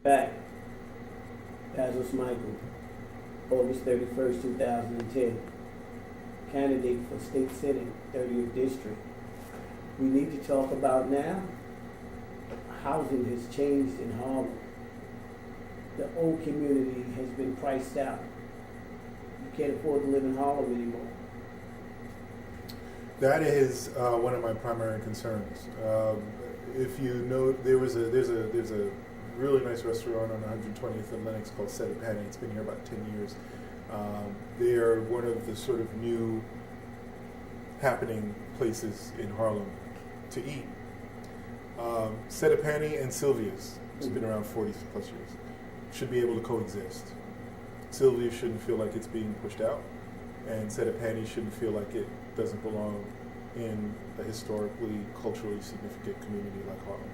Back, Basil Smikle, August 31st, 2010, candidate for state senate, 30th district. We need to talk about now, housing has changed in Harlem. The old community has been priced out. You can't afford to live in Harlem anymore. That is one of my primary concerns. If you know, there's a really nice restaurant on 120th and Lenox called Set of Penny. It's been here about 10 years. They are one of the sort of new happening places in Harlem to eat. Set of Penny and Sylvia's, it's been around 40 plus years, should be able to coexist. Sylvia shouldn't feel like it's being pushed out, and Set of Penny shouldn't feel like it doesn't belong in a historically, culturally significant community like Harlem.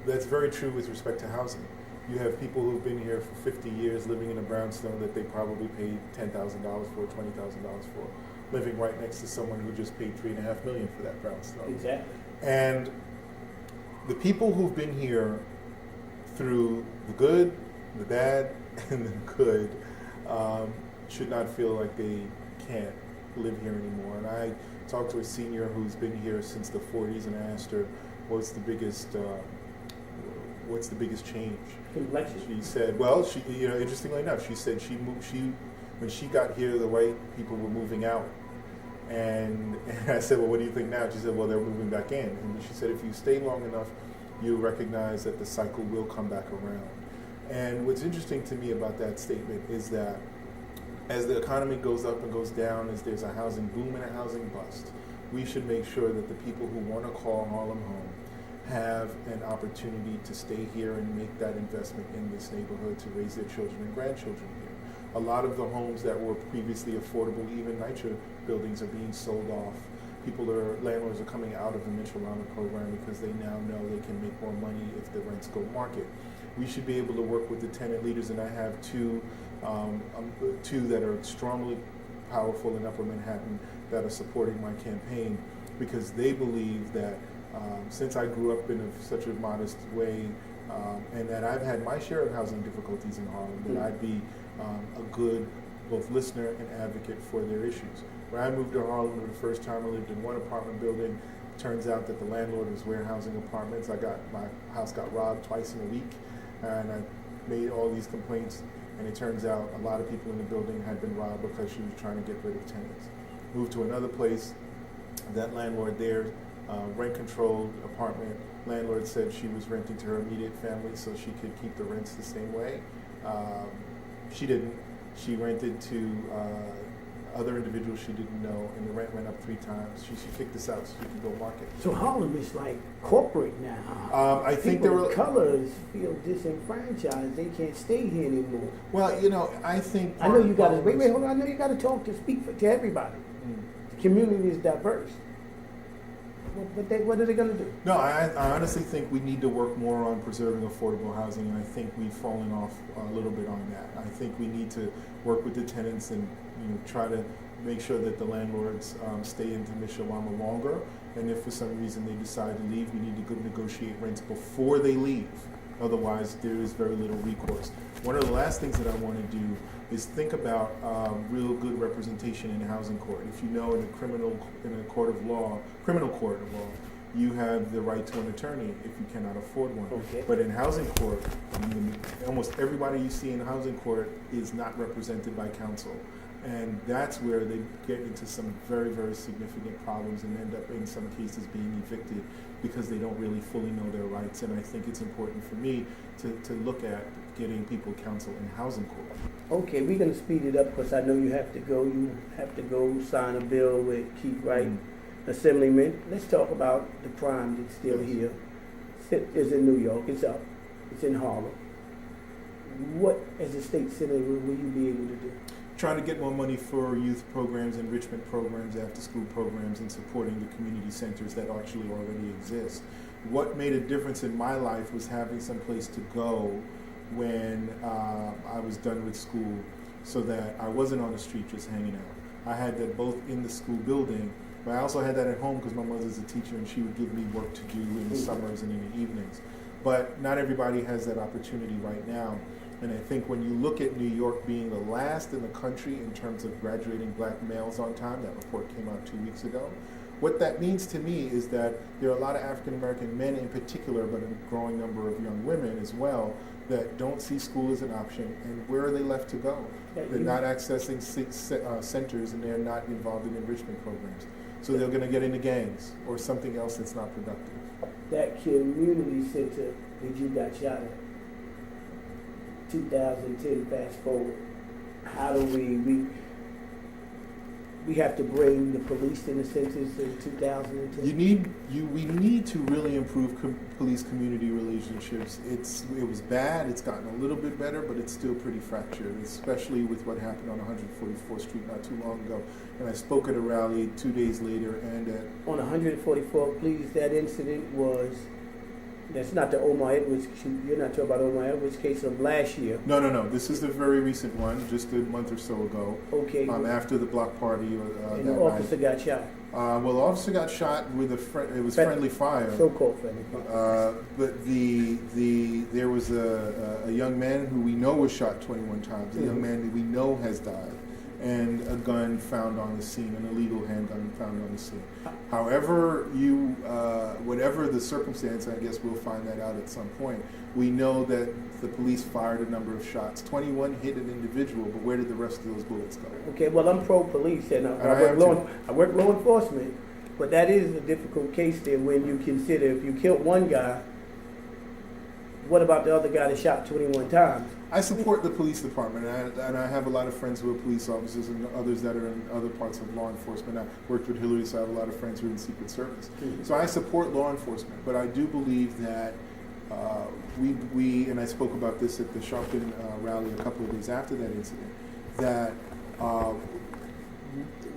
That's very true with respect to housing. You have people who've been here for 50 years living in a brownstone that they probably paid $10,000 for, $20,000 for, living right next to someone who just paid $3.5 million for that brownstone. Exactly. And the people who've been here through the good, the bad, and the good should not feel like they can't live here anymore. And I talked to a senior who's been here since the 40s, and I asked her, what's the biggest change? Complexion. She said, well, interestingly enough, she said when she got here, the white people were moving out. And I said, well, what do you think now? She said, well, they're moving back in. And she said, if you stay long enough, you recognize that the cycle will come back around. And what's interesting to me about that statement is that as the economy goes up and goes down, as there's a housing boom and a housing bust, we should make sure that the people who want to call Harlem home have an opportunity to stay here and make that investment in this neighborhood to raise their children and grandchildren here. A lot of the homes that were previously affordable, even NYCHA buildings, are being sold off. Landlords are coming out of the Mitchell-Lama program because they now know they can make more money if the rents go market. We should be able to work with the tenant leaders, and I have two that are extremely powerful in Upper Manhattan that are supporting my campaign because they believe that since I grew up in such a modest way and that I've had my share of housing difficulties in Harlem, that I'd be a good both listener and advocate for their issues. When I moved to Harlem for the first time, I lived in one apartment building. Turns out that the landlord was warehousing apartments. My house got robbed twice in a week, and I made all these complaints, and it turns out a lot of people in the building had been robbed because she was trying to get rid of tenants. Moved to another place, that landlord there, rent-controlled apartment, landlord said she was renting to her immediate family so she could keep the rents the same way. She didn't. She rented to other individuals she didn't know, and the rent went up 3 times. She kicked us out so she could go market. So Harlem is like corporate now. I think people there were of colors feel disenfranchised. They can't stay here anymore. Well, I think I know you got to wait. Hold on. I know you got to talk to speak to everybody. The community is diverse. What are they going to do? No, I honestly think we need to work more on preserving affordable housing, and I think we've fallen off a little bit on that. I think we need to work with the tenants and try to make sure that the landlords stay into Mitchell-Lama longer, and if for some reason they decide to leave, we need to go negotiate rents before they leave. Otherwise, there is very little recourse. One of the last things that I want to do is think about real good representation in housing court. If you know, in a criminal court of law, you have the right to an attorney if you cannot afford one. Okay. But in housing court, almost everybody you see in housing court is not represented by counsel. And that's where they get into some very, very significant problems and end up in some cases being evicted because they don't really fully know their rights. And I think it's important for me to look at getting people counsel in housing court. Okay, we're going to speed it up because I know you have to go. You have to go sign a bill with Keith Wright, Assemblyman. Let's talk about the crime that's still here. It's in New York. It's up. It's in Harlem. What, as a state senator, will you be able to do? Trying to get more money for youth programs, enrichment programs, after-school programs, and supporting the community centers that actually already exist. What made a difference in my life was having some place to go when I was done with school so that I wasn't on the street just hanging out. I had that both in the school building, but I also had that at home because my mother's a teacher and she would give me work to do in the summers and in the evenings. but not everybody has that opportunity right now. And I think when you look at New York being the last in the country in terms of graduating black males on time, that report came out 2 weeks ago, what that means to me is that there are a lot of African American men in particular, but a growing number of young women as well, that don't see school as an option. And where are they left to go? They're not accessing centers, and they're not involved in enrichment programs. So they're going to get into gangs or something else that's not productive. That community center that you got shot at, 2010, fast forward, how do we have to bring the police in the centers in 2010? We need to really improve police-community relationships. It was bad. It's gotten a little bit better, but it's still pretty fractured, especially with what happened on 144th Street not too long ago. And I spoke at a rally 2 days later, and on 144th, please, that incident was. That's not the Omar Edwards. You're not talking about Omar Edwards' case of last year. No. This is the very recent one, just a month or so ago. Okay. After the block party. And the officer got shot. Well, the officer got shot with it was friendly fire. So-called friendly fire. But there was a young man who we know was shot 21 times. A young man that we know has died, and a gun found on the scene, an illegal handgun found on the scene. However, whatever the circumstance, I guess we'll find that out at some point. We know that the police fired a number of shots. 21 hit an individual, but where did the rest of those bullets go? Okay, well, I'm pro-police, and I work law enforcement, but that is a difficult case there when you consider if you killed one guy, what about the other guy that shot 21 times? I support the police department, and I have a lot of friends who are police officers and others that are in other parts of law enforcement. I worked with Hillary, so I have a lot of friends who are in Secret Service. Mm-hmm. So I support law enforcement, but I do believe that we and I spoke about this at the Sharpton rally a couple of days after that incident, that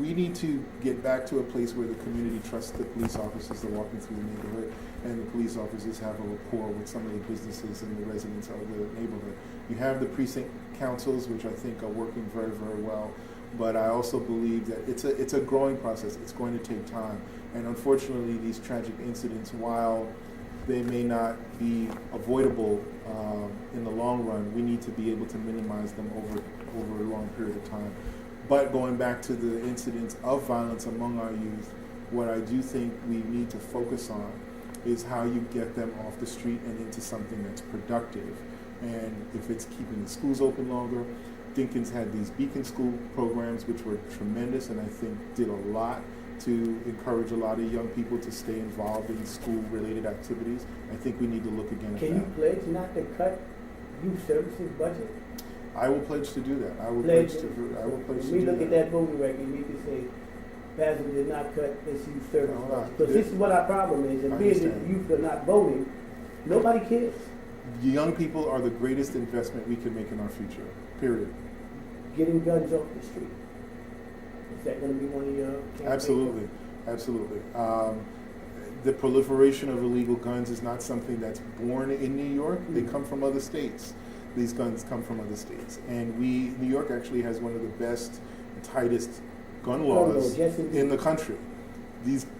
we need to get back to a place where the community trusts the police officers that are walking through the neighborhood, and the police officers have a rapport with some of the businesses and the residents of the neighborhood. You have the precinct councils, which I think are working very, very well, but I also believe that it's a growing process. It's going to take time, and unfortunately, these tragic incidents, while they may not be avoidable in the long run, we need to be able to minimize them over a long period of time. But going back to the incidents of violence among our youth, what I do think we need to focus on is how you get them off the street and into something that's productive. And if it's keeping the schools open longer, Dinkins had these Beacon School programs, which were tremendous, and I think did a lot to encourage a lot of young people to stay involved in school-related activities. I think we need to look again at that. Can you pledge not to cut youth services budget? I will pledge to do that. I will pledge to do that. When we look at that voting record, we can say Basil did not cut this youth service budget. Because this is what our problem is. And being that youth are not voting, nobody cares. Young people are the greatest investment we can make in our future, period. Getting guns off the street. Is that going to be one of your campaigns? Absolutely. The proliferation of illegal guns is not something that's born in New York. They come from other states. These guns come from other states. And New York actually has one of the best, tightest gun laws in the country.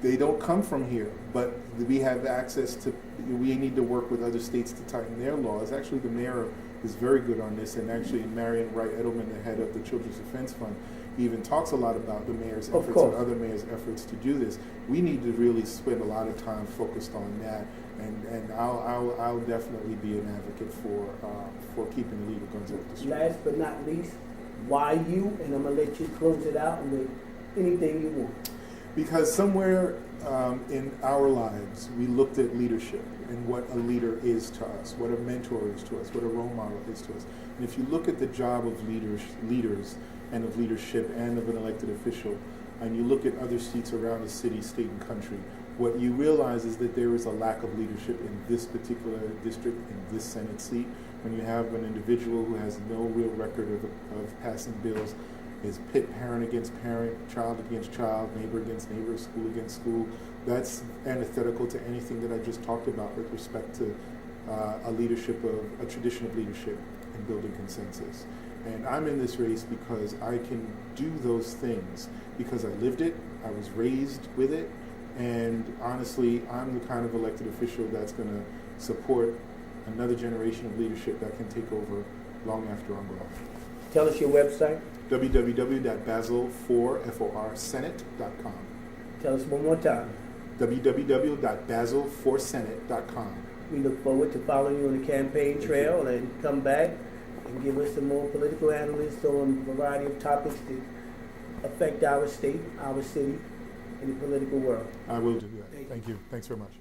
They don't come from here, but we have access to, we need to work with other states to tighten their laws. Actually, the mayor is very good on this, and actually Marion Wright Edelman, the head of the Children's Defense Fund, even talks a lot about the mayor's efforts and other mayors' efforts to do this. We need to really spend a lot of time focused on that, and I'll definitely be an advocate for keeping illegal guns off the street. Last but not least, why you? And I'm gonna let you close it out with anything you want. Because somewhere in our lives, we looked at leadership and what a leader is to us, what a mentor is to us, what a role model is to us. And if you look at the job of leaders and of leadership and of an elected official, and you look at other seats around the city, state, and country, what you realize is that there is a lack of leadership in this particular district, in this Senate seat, when you have an individual who has no real record of passing bills, is pit parent against parent, child against child, neighbor against neighbor, school against school. That's antithetical to anything that I just talked about with respect to a tradition of leadership and building consensus. And I'm in this race because I can do those things because I lived it, I was raised with it, and honestly, I'm the kind of elected official that's going to support another generation of leadership that can take over long after I'm gone. Tell us your website. www.basil4senate.com. Tell us one more time. www.basil4senate.com. We look forward to following you on the campaign trail and come back and give us some more political analysts on a variety of topics that affect our state, our city, and the political world. I will do that. Thank you. Thanks very much.